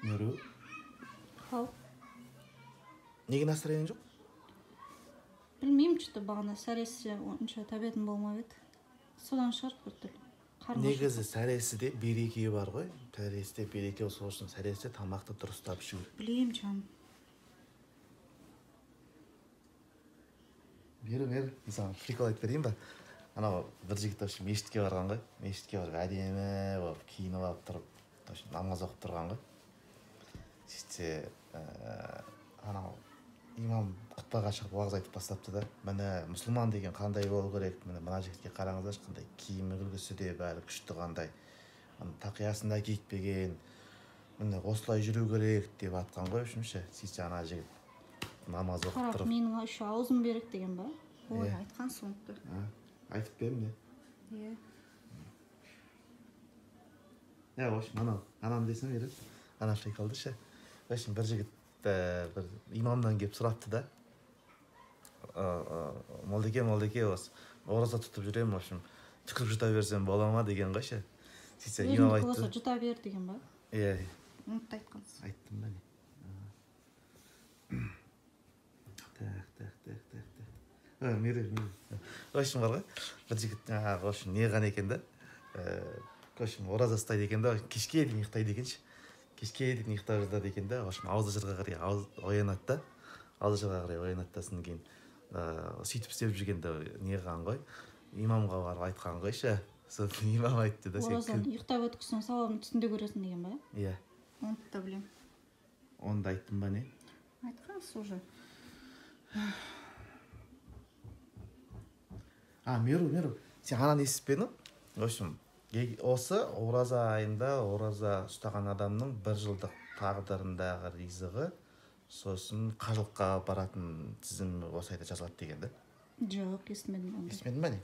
Меру, Хал. неге настроение жоқ? Білмеймін, что бағана сәресі онша тәбетім болмап еді. Содан шығар біртүрлі. Негізі сәресіде береке бар ғой. Сәресіде береке сол үшін сәресіде тамақты дұрыстап ішу керек. Білеймін жаным. Меру, мен саған прикол айтып берейін ба? Анау бір жігіт вообще мешітке барған ғой. Мешітке барып әдемі болып киініп алып тұрып намаз оқып тұрған ғой. Сөйтсе анау имам құтпаға шығып уағыз айтып бастапты да, міне мұсылман деген қандай болу керек, міне мына жігітке қараңыздаршы, қандай киім үлгісі де бәрі күшті, қандай тақиясын да киітпеген, міне осылай жүру керек деп атқан ғой. Үшінші сөйтсе ана жігіт намаз оқып тұрып, менің еще аузым берік деген ба? Ой, айтқан соңғы. айтып бердім не? Иә. В общем, анам десем еді, ана приколды ше. В общем, бір жігіт бір имамдан келіп сұрапты да, молдеке, осы ораза тұтып жүремін, в общем, түкіріп жұта берсем бола ма деген ғой ше. Сөйтсе имам айтты. Өзіңді жұта бер деген ба? Иә. Ұмытты айтқансыз. Айттым ба не? Меру. В общем, бар ғой, бір жігіт в общем неған екен да, в общем ораза ұстайды екен да, кешке дейін ұйықтайды екенші. Кешке дейін ұйықтап жатады екен да, в общем ауызы жырға қарай оянады да, ауызы жырға қарай оянады да, содан кейін сөйтіп істеп жүргенде неған ғой, имамға барып айтқан ғой ше. Сосын имам айтты да, оразаны ұйықтап өткізсең сауабын түсінде көресің деген ба? Иә. Оны да білемін. Оны да айттым ба не? Айтқансыз уже. Меру, сен ананы естіппедің? В общем, осы ораза айында ораза ұстаған адамның бір жылдық тағдырындағы ризығы сосын қажылыққа баратын тізім осы айда жазылады деген да? Жоқ, естімедім. Естімедің ба не?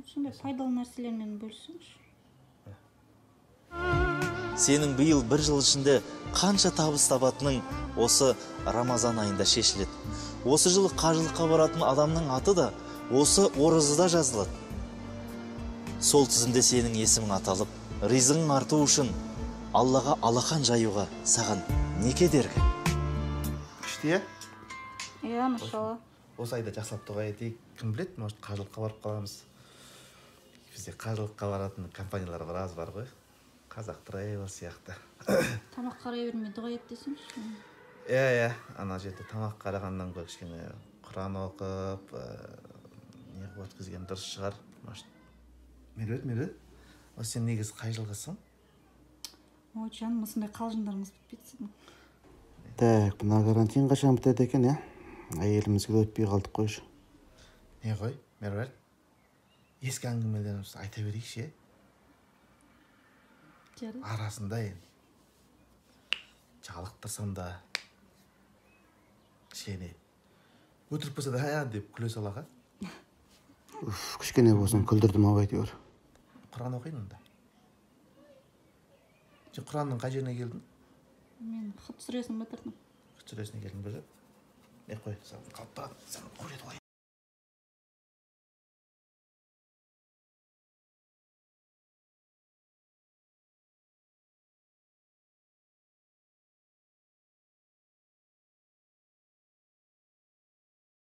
Сондай пайдалы нәрселермен бөлісіңізші. Сенің биыл бір жыл ішінде қанша табыс табатының осы Рамазан айында шешіледі. Осы жылы қажылыққа баратын адамның аты да осы оразада жазылады. Сол тізімде сенің есімің аталып, ризығың арту үшін Аллаға алақан жаюға саған не кедергі? Күшті, е? Иә, машалла. Осы айда жақсылап дұға етейік. Кім біледі, может қажылыққа барып қаламыз. Бізде қажылыққа баратын компаниялар біраз бар ғой. Қазақ Travel сияқты. Тамақ қарай бермей дұға ет десеңші. Иә, ана жерде тамақ қарағаннан гөрі кішкене Құран оқып, не қылып өткізген дұрыс шығар. Меру, сен негізі қай жылғысың? Ой, жаным, осындай қалжыңдарыңыз бітпейді сіздің. Так, мына карантин қашан бітеді екен, иә? Әйелімізге өтпей қалдық қойшы. Не ғой, Меру, ескі әңгімелерімізді айта берейікші, арасында жалықтырсам да кішкене өтірік болса да деп күле салаға. Кішкене болсын күлдірдім ау әйтеуір. Құран оқиын онда. Сен Құранның қай жеріне келдің? Мен Хұд сүресін бітірдім. Хұд сүресіне келдің бе? Қой, саған қалып барады, саған көреді ғой.